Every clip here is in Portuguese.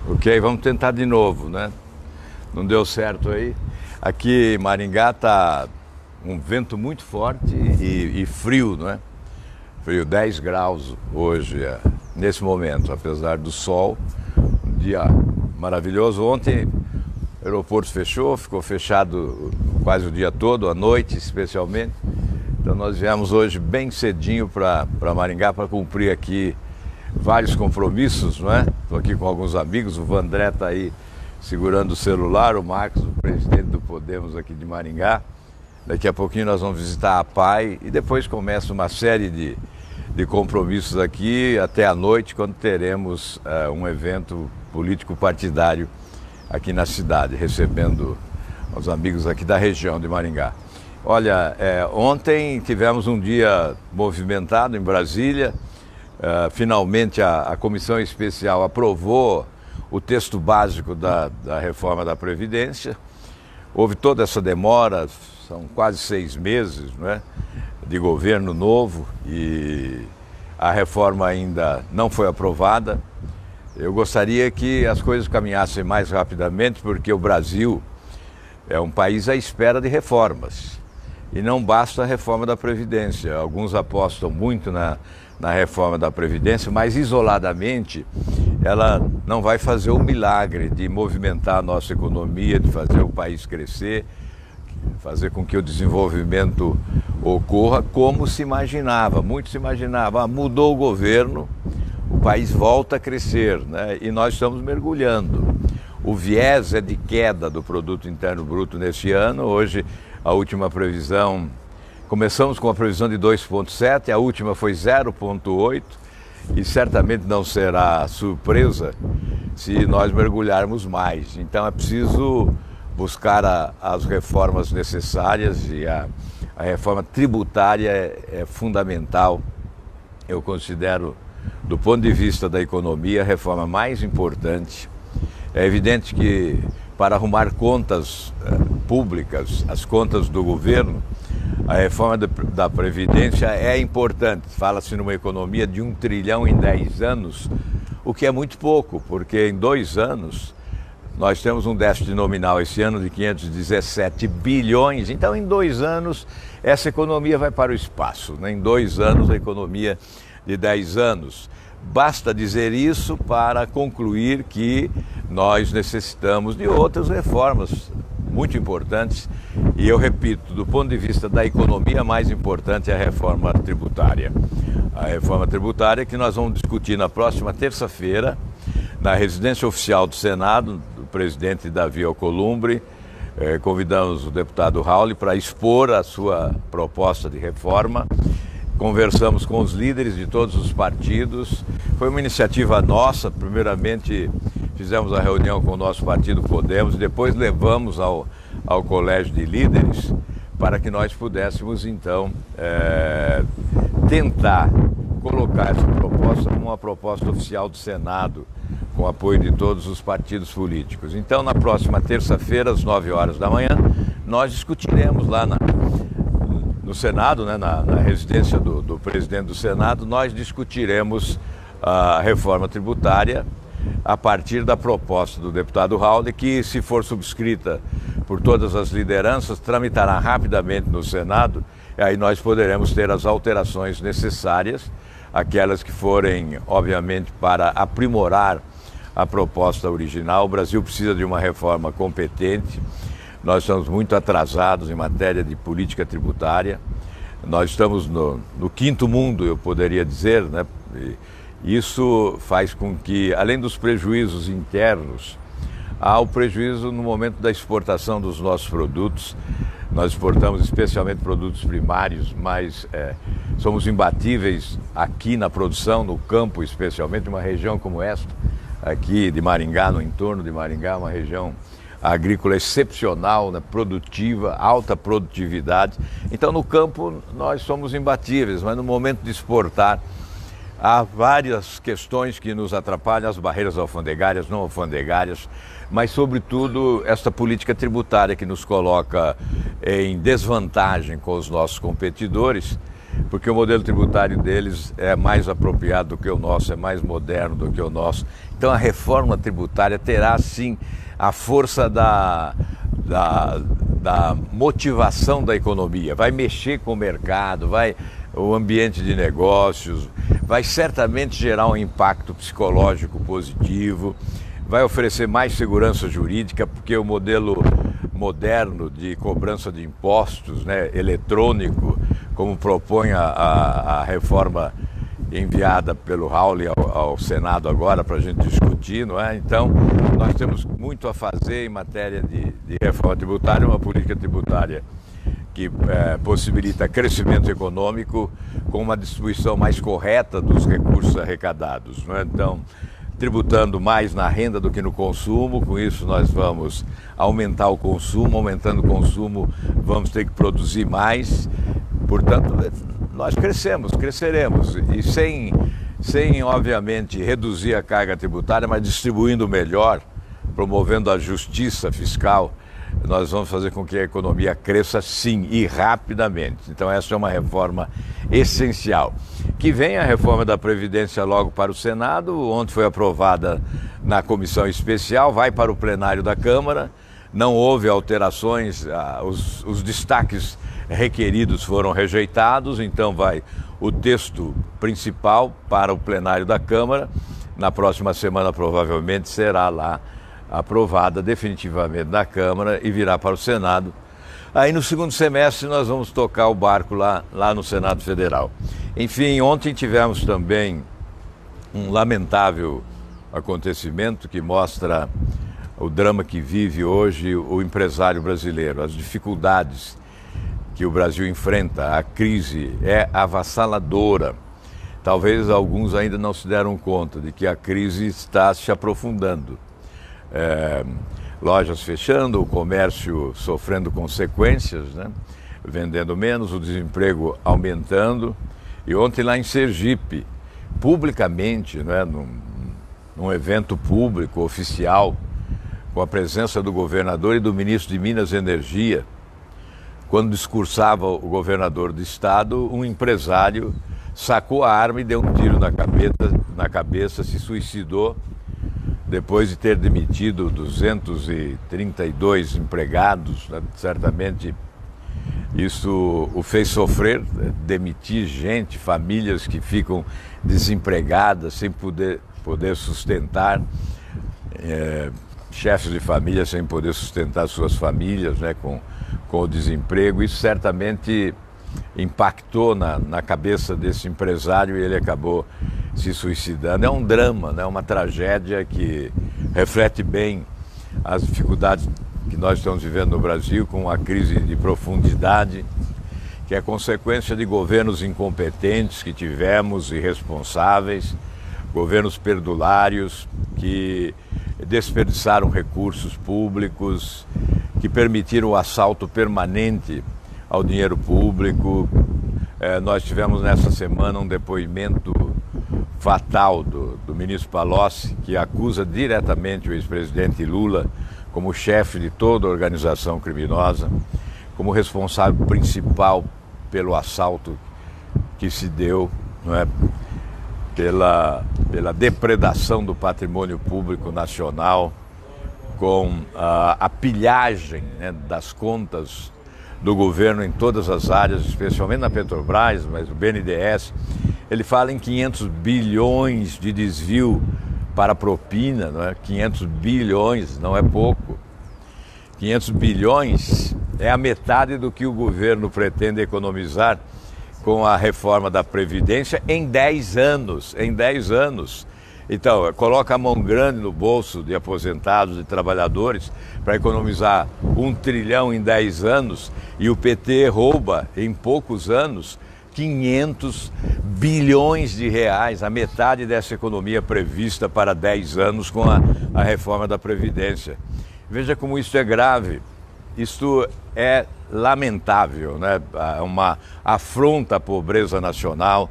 Ok, vamos tentar de novo, né? Não deu certo aí. Aqui em Maringá tá um vento muito forte e frio, não é? Frio, 10 graus hoje, nesse momento, apesar do sol. Um dia maravilhoso. Ontem o aeroporto fechou, ficou fechado quase o dia todo, à noite especialmente. Então nós viemos hoje bem cedinho para Maringá para cumprir aqui vários compromissos, não é? Estou aqui com alguns amigos, o Vandré está aí segurando o celular, o Marcos, o presidente do Podemos aqui de Maringá. Daqui a pouquinho nós vamos visitar a PAI e depois começa uma série de compromissos aqui até a noite, quando teremos um evento político partidário aqui na cidade, recebendo os amigos aqui da região de Maringá. Olha, ontem tivemos um dia movimentado em Brasília. Finalmente a Comissão Especial aprovou o texto básico da reforma da Previdência. Houve toda essa demora, são quase 6 meses, não é, de governo novo, e a reforma ainda não foi aprovada. Eu gostaria que as coisas caminhassem mais rapidamente, porque o Brasil é um país à espera de reformas. E não basta a reforma da Previdência. Alguns apostam muito na reforma da Previdência, mas isoladamente ela não vai fazer o milagre de movimentar a nossa economia, de fazer o país crescer, fazer com que o desenvolvimento ocorra como se imaginava. Muito se imaginava, mudou o governo, o país volta a crescer, né? E nós estamos mergulhando. O viés é de queda do Produto Interno Bruto neste ano. Hoje, a última previsão, começamos com a previsão de 2,7, a última foi 0,8, e certamente não será surpresa se nós mergulharmos mais. Então é preciso buscar as reformas necessárias, e a reforma tributária é fundamental. Eu considero, do ponto de vista da economia, a reforma mais importante. É evidente que para arrumar contas públicas, as contas do governo, a reforma da Previdência é importante. Fala-se numa economia de 1 trilhão em 10 anos, o que é muito pouco, porque em 2 anos nós temos um déficit nominal esse ano de 517 bilhões. Então, em 2 anos, essa economia vai para o espaço, né? Em 2 anos, a economia de 10 anos. Basta dizer isso para concluir que nós necessitamos de outras reformas muito importantes. E eu repito, do ponto de vista da economia, a mais importante é a reforma tributária. A reforma tributária que nós vamos discutir na próxima terça-feira, na residência oficial do Senado, do presidente Davi Alcolumbre. Convidamos o deputado Raul para expor a sua proposta de reforma. Conversamos com os líderes de todos os partidos. Foi uma iniciativa nossa. Primeiramente fizemos a reunião com o nosso partido Podemos, e depois levamos ao colégio de líderes para que nós pudéssemos então tentar colocar essa proposta como uma proposta oficial do Senado, com apoio de todos os partidos políticos. Então, na próxima terça-feira, às 9 horas da manhã, nós discutiremos lá no Senado, né, na residência do presidente do Senado, nós discutiremos a reforma tributária a partir da proposta do deputado Raul, que, se for subscrita por todas as lideranças, tramitará rapidamente no Senado, e aí nós poderemos ter as alterações necessárias, aquelas que forem, obviamente, para aprimorar a proposta original. O Brasil precisa de uma reforma competente. Nós estamos muito atrasados em matéria de política tributária. Nós estamos no 5º mundo, eu poderia dizer, né? Isso faz com que, além dos prejuízos internos, há o prejuízo no momento da exportação dos nossos produtos. Nós exportamos especialmente produtos primários, mas somos imbatíveis aqui na produção, no campo especialmente, uma região como esta, aqui de Maringá, no entorno de Maringá, uma região agrícola excepcional, né, produtiva, alta produtividade. Então, no campo, nós somos imbatíveis, mas no momento de exportar, há várias questões que nos atrapalham, as barreiras alfandegárias, não alfandegárias, mas, sobretudo, esta política tributária que nos coloca em desvantagem com os nossos competidores. porque o modelo tributário deles é mais apropriado do que o nosso, é mais moderno do que o nosso. Então a reforma tributária terá sim a força da motivação da economia, vai mexer com o mercado, o ambiente de negócios, vai certamente gerar um impacto psicológico positivo, vai oferecer mais segurança jurídica, porque o modelo moderno de cobrança de impostos, né, eletrônico, como propõe a reforma enviada pelo Raul ao Senado agora para a gente discutir, não é? Então, nós temos muito a fazer em matéria de reforma tributária, uma política tributária que possibilita crescimento econômico com uma distribuição mais correta dos recursos arrecadados, não é? Então, tributando mais na renda do que no consumo, com isso nós vamos aumentar o consumo, aumentando o consumo vamos ter que produzir mais, portanto nós cresceremos e sem obviamente reduzir a carga tributária, mas distribuindo melhor, promovendo a justiça fiscal, nós vamos fazer com que a economia cresça sim e rapidamente. Então essa é uma reforma essencial. Que vem a reforma da Previdência logo para o Senado, ontem foi aprovada na comissão especial, vai para o plenário da Câmara, não houve alterações, os destaques requeridos foram rejeitados, então vai o texto principal para o plenário da Câmara, na próxima semana provavelmente será lá aprovada definitivamente na Câmara e virá para o Senado. Aí no segundo semestre nós vamos tocar o barco lá no Senado Federal. Enfim, ontem tivemos também um lamentável acontecimento que mostra o drama que vive hoje o empresário brasileiro, as dificuldades que o Brasil enfrenta, a crise é avassaladora. Talvez alguns ainda não se deram conta de que a crise está se aprofundando. Lojas fechando, o comércio sofrendo consequências, né? Vendendo menos, o desemprego aumentando. E ontem lá em Sergipe, publicamente, né, num evento público, oficial, com a presença do governador e do ministro de Minas e Energia, quando discursava o governador do estado, um empresário sacou a arma e deu um tiro na cabeça, se suicidou, depois de ter demitido 232 empregados, né? Certamente isso o fez sofrer, demitir gente, famílias que ficam desempregadas, sem poder sustentar, chefes de família sem poder sustentar suas famílias, né? Com o desemprego. Isso certamente impactou na cabeça desse empresário e ele acabou se suicidando. É um drama, né? Uma tragédia que reflete bem as dificuldades que nós estamos vivendo no Brasil, com a crise de profundidade, que é consequência de governos incompetentes que tivemos, irresponsáveis, governos perdulários que desperdiçaram recursos públicos, que permitiram o assalto permanente ao dinheiro público. Nós tivemos nessa semana um depoimento fatal do ministro Palocci, que acusa diretamente o ex-presidente Lula como chefe de toda a organização criminosa, como responsável principal pelo assalto que se deu, não é, pela depredação do patrimônio público nacional, com a pilhagem, né, das contas do governo em todas as áreas, especialmente na Petrobras, mas o BNDES. Ele fala em 500 bilhões de desvio para propina, não é? 500 bilhões não é pouco. 500 bilhões é a metade do que o governo pretende economizar com a reforma da Previdência em 10 anos. Em 10 anos. Então, coloca a mão grande no bolso de aposentados e trabalhadores para economizar 1 trilhão em 10 anos e o PT rouba em poucos anos 500 bilhões de reais, a metade dessa economia prevista para 10 anos com a reforma da Previdência. Veja como isso é grave, isto é lamentável, né? Uma afronta à pobreza nacional,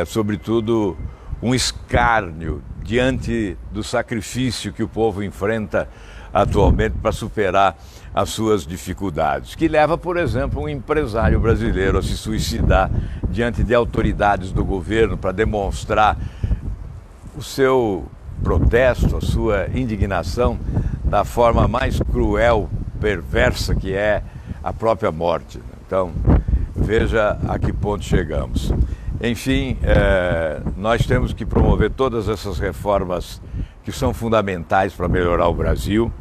sobretudo um escárnio diante do sacrifício que o povo enfrenta atualmente para superar as suas dificuldades, que leva, por exemplo, um empresário brasileiro a se suicidar diante de autoridades do governo para demonstrar o seu protesto, a sua indignação da forma mais cruel, perversa que é a própria morte. Então, veja a que ponto chegamos. Enfim, nós temos que promover todas essas reformas que são fundamentais para melhorar o Brasil.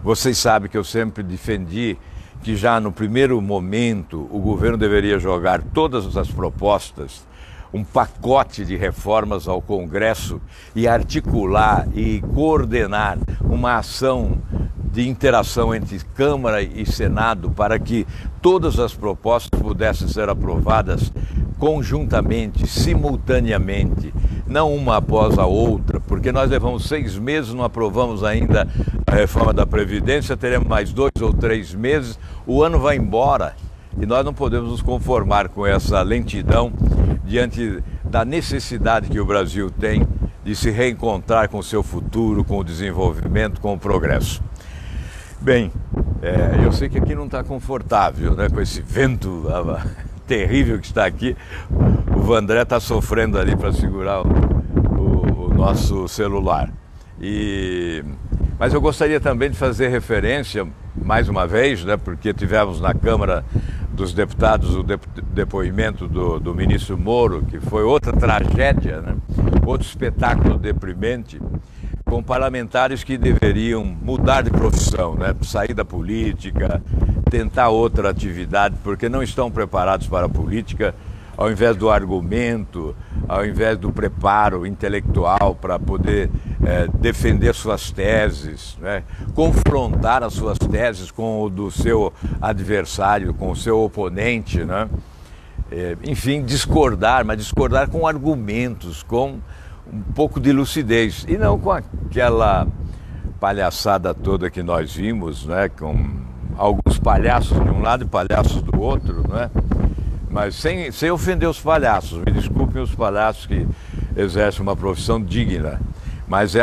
Vocês sabem que eu sempre defendi que já no primeiro momento o governo deveria jogar todas as propostas, um pacote de reformas ao Congresso e articular e coordenar uma ação de interação entre Câmara e Senado para que todas as propostas pudessem ser aprovadas conjuntamente, simultaneamente, não uma após a outra, porque nós levamos 6 meses, não aprovamos ainda a reforma da Previdência, teremos mais 2 ou 3 meses, o ano vai embora e nós não podemos nos conformar com essa lentidão diante da necessidade que o Brasil tem de se reencontrar com o seu futuro, com o desenvolvimento, com o progresso. Bem, eu sei que aqui não está confortável, né, com esse vento terrível que está aqui. O Vandré está sofrendo ali para segurar o nosso celular. Mas eu gostaria também de fazer referência, mais uma vez, né, porque tivemos na Câmara dos Deputados o depoimento do ministro Moro, que foi outra tragédia, né, outro espetáculo deprimente, com parlamentares que deveriam mudar de profissão, né? Sair da política, tentar outra atividade, porque não estão preparados para a política, ao invés do argumento, ao invés do preparo intelectual para poder defender suas teses, né? Confrontar as suas teses com o do seu adversário, com o seu oponente, né? Enfim, discordar, mas discordar com argumentos, com um pouco de lucidez, e não com aquela palhaçada toda que nós vimos, né, com alguns palhaços de um lado e palhaços do outro, né, mas sem ofender os palhaços, me desculpem os palhaços que exercem uma profissão digna, mas é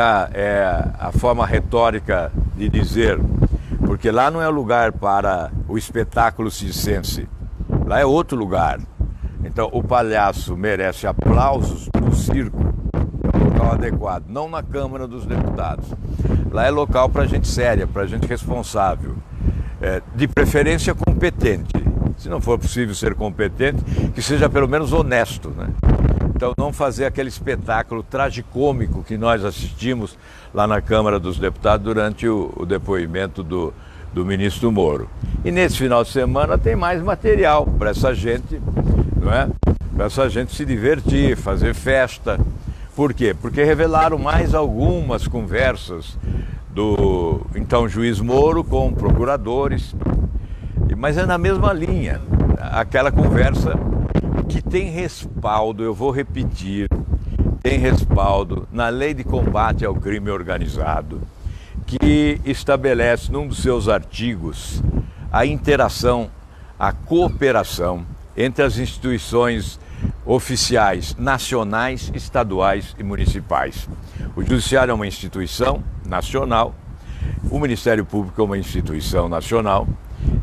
a forma retórica de dizer, porque lá não é lugar para o espetáculo circense, lá é outro lugar. Então o palhaço merece aplausos no circo, local adequado, não na Câmara dos Deputados. Lá é local para gente séria, para gente responsável, de preferência competente. Se não for possível ser competente, que seja pelo menos honesto, né? Então não fazer aquele espetáculo tragicômico que nós assistimos lá na Câmara dos Deputados durante o depoimento do ministro Moro. E nesse final de semana tem mais material para essa gente, não é? Para essa gente se divertir, fazer festa. Por quê? Porque revelaram mais algumas conversas do então juiz Moro com procuradores, mas é na mesma linha, aquela conversa que tem respaldo, eu vou repetir, tem respaldo na Lei de Combate ao Crime Organizado, que estabelece num dos seus artigos a interação, a cooperação entre as instituições oficiais nacionais, estaduais e municipais. O Judiciário é uma instituição nacional, o Ministério Público é uma instituição nacional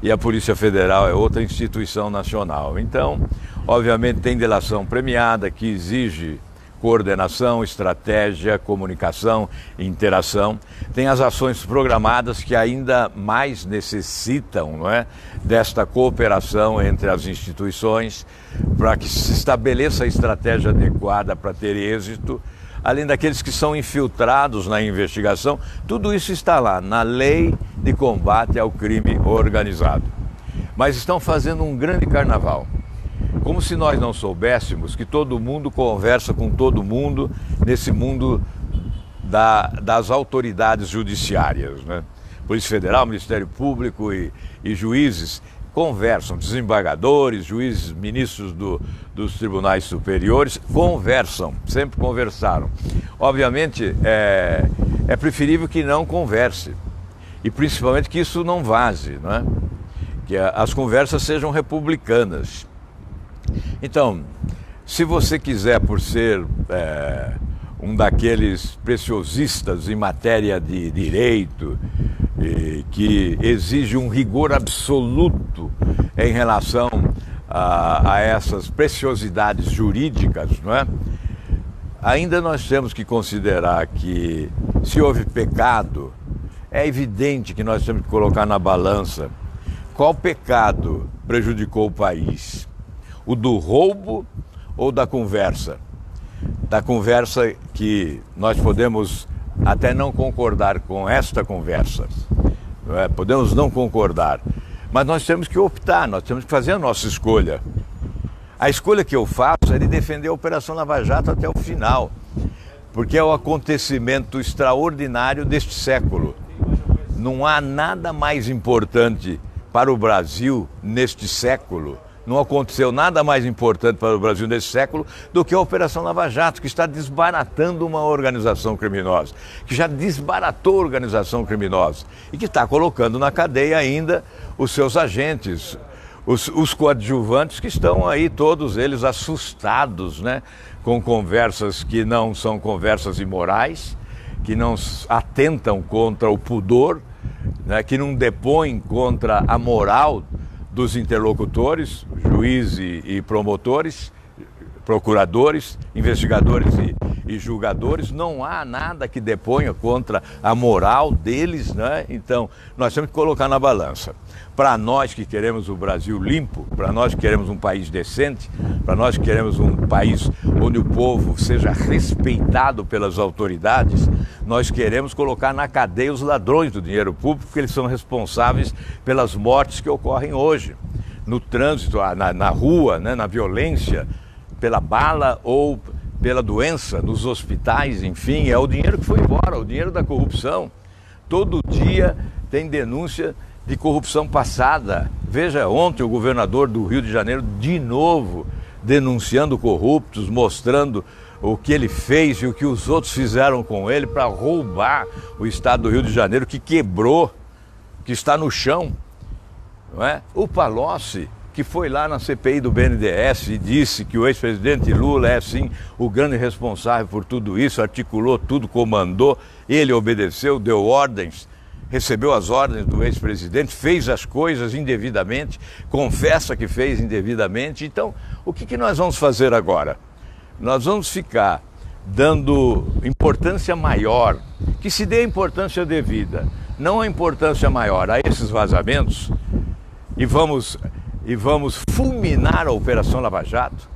e a Polícia Federal é outra instituição nacional. Então, obviamente, tem delação premiada que exige coordenação, estratégia, comunicação, interação. Tem as ações programadas que ainda mais necessitam, não é, desta cooperação entre as instituições para que se estabeleça a estratégia adequada para ter êxito, além daqueles que são infiltrados na investigação. Tudo isso está lá na Lei de Combate ao Crime Organizado. Mas estão fazendo um grande carnaval. Como se nós não soubéssemos que todo mundo conversa com todo mundo nesse mundo das autoridades judiciárias, né? Polícia Federal, Ministério Público e juízes conversam, desembargadores, juízes, ministros dos tribunais superiores conversam, sempre conversaram. Obviamente é preferível que não converse e principalmente que isso não vaze, não é? Que as conversas sejam republicanas. Então, se você quiser, por ser um daqueles preciosistas em matéria de direito que exige um rigor absoluto em relação a essas preciosidades jurídicas, não é? Ainda nós temos que considerar que, se houve pecado, é evidente que nós temos que colocar na balança qual pecado prejudicou o país: o do roubo ou da conversa? Da conversa que nós podemos até não concordar com esta conversa, não é? Podemos não concordar, mas nós temos que optar, nós temos que fazer a nossa escolha. A escolha que eu faço é de defender a Operação Lava Jato até o final, porque é o acontecimento extraordinário deste século. Não há nada mais importante para o Brasil neste século, não aconteceu nada mais importante para o Brasil neste século do que a Operação Lava Jato, que está desbaratando uma organização criminosa, que já desbaratou a organização criminosa e que está colocando na cadeia ainda os seus agentes, os coadjuvantes, que estão aí todos eles assustados, né, com conversas que não são conversas imorais, que não atentam contra o pudor, né, que não depõem contra a moral dos interlocutores, juízes e promotores, procuradores, investigadores e julgadores. Não há nada que deponha contra a moral deles, né? Então, nós temos que colocar na balança. Para nós que queremos o Brasil limpo, para nós que queremos um país decente, para nós que queremos um país onde o povo seja respeitado pelas autoridades, nós queremos colocar na cadeia os ladrões do dinheiro público, porque eles são responsáveis pelas mortes que ocorrem hoje, no trânsito, na rua, né, na violência, pela bala ou pela doença, nos hospitais, enfim, é o dinheiro que foi embora, o dinheiro da corrupção. Todo dia tem denúncia de corrupção passada. Veja, ontem o governador do Rio de Janeiro, de novo, denunciando corruptos, mostrando o que ele fez e o que os outros fizeram com ele para roubar o estado do Rio de Janeiro, que quebrou, que está no chão, não é? O Palocci, que foi lá na CPI do BNDES e disse que o ex-presidente Lula é, sim, o grande responsável por tudo isso, articulou tudo, comandou, ele obedeceu, deu ordens, recebeu as ordens do ex-presidente, fez as coisas indevidamente, confessa que fez indevidamente. Então, o que nós vamos fazer agora? Nós vamos ficar dando importância maior, que se dê a importância devida, não a importância maior a esses vazamentos, e vamos fulminar a Operação Lava Jato,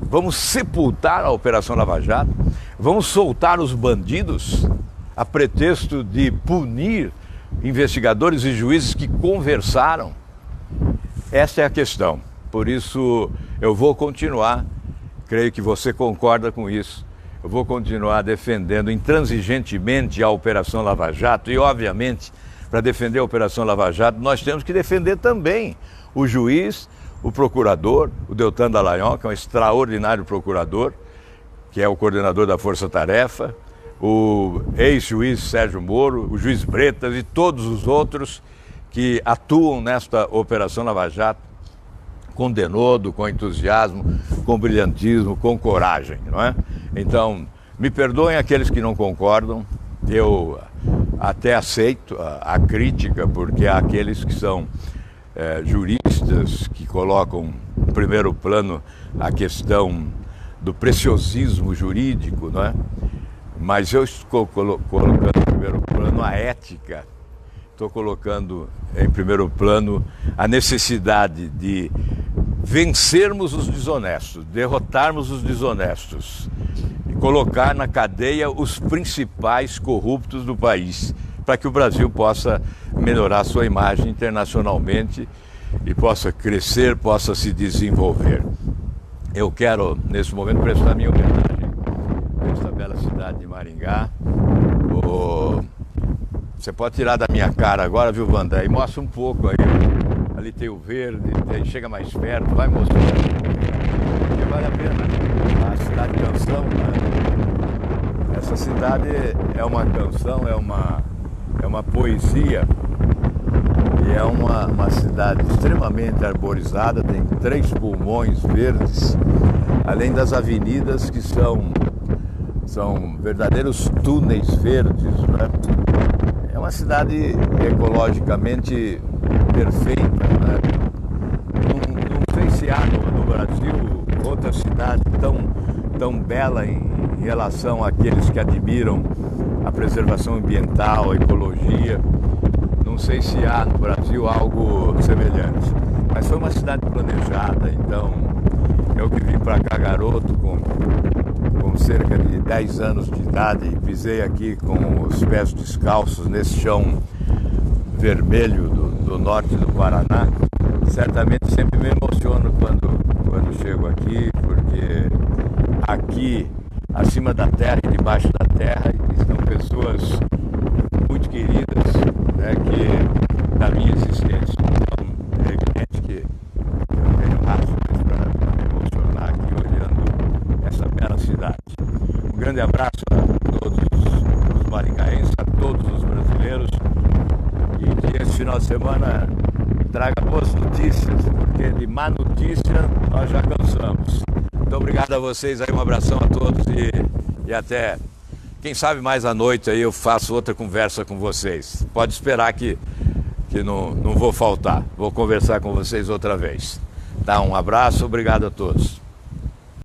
vamos sepultar a Operação Lava Jato, vamos soltar os bandidos a pretexto de punir investigadores e juízes que conversaram. Essa é a questão. Por isso eu vou continuar, creio que você concorda com isso, eu vou continuar defendendo intransigentemente a Operação Lava Jato e, obviamente, para defender a Operação Lava Jato, nós temos que defender também o juiz, o procurador, o Deltan Dallagnol, que é um extraordinário procurador, que é o coordenador da Força Tarefa, o ex-juiz Sérgio Moro, o juiz Bretas e todos os outros que atuam nesta Operação Lava Jato com denodo, com entusiasmo, com brilhantismo, com coragem, não é? Então, me perdoem aqueles que não concordam, eu até aceito a crítica, porque há aqueles que são juristas que colocam em primeiro plano a questão do preciosismo jurídico, não é? Mas eu estou colocando em primeiro plano a ética, estou colocando em primeiro plano a necessidade de vencermos os desonestos, derrotarmos os desonestos e colocar na cadeia os principais corruptos do país, para que o Brasil possa melhorar sua imagem internacionalmente e possa crescer, possa se desenvolver. Eu quero, nesse momento, prestar minha homenagem a esta bela cidade de Maringá. Você pode tirar da minha cara agora, viu, Vandré? E mostra um pouco aí. Ali tem o verde, chega mais perto, vai mostrando. Porque vale a pena. A cidade canção, né? Essa cidade é uma canção, é uma poesia. E é uma cidade extremamente arborizada, tem 3 pulmões verdes, além das avenidas que são verdadeiros túneis verdes, né? é uma cidade ecologicamente perfeita, né? Não sei se há no Brasil outra cidade tão bela em relação àqueles que admiram a preservação ambiental, a ecologia. Não sei se há no Brasil algo semelhante. Mas foi uma cidade planejada, então eu que vim para cá garoto, com cerca de 10 anos de idade, e pisei aqui com os pés descalços nesse chão vermelho do norte do Paraná. Certamente sempre me emociono quando chego aqui, porque aqui, acima da terra e debaixo da terra, estão pessoas muito queridas, né, da minha existência. Então, é evidente que eu tenho razões para me emocionar aqui olhando essa bela cidade. Um grande abraço a todos os maringaenses, a todos os brasileiros, e que esse final de semana traga boas notícias, porque de má notícia nós já cansamos. Muito obrigado a vocês aí, um abração a todos e até, quem sabe mais à noite aí eu faço outra conversa com vocês. Pode esperar que não vou faltar, vou conversar com vocês outra vez. Tá, um abraço, obrigado a todos.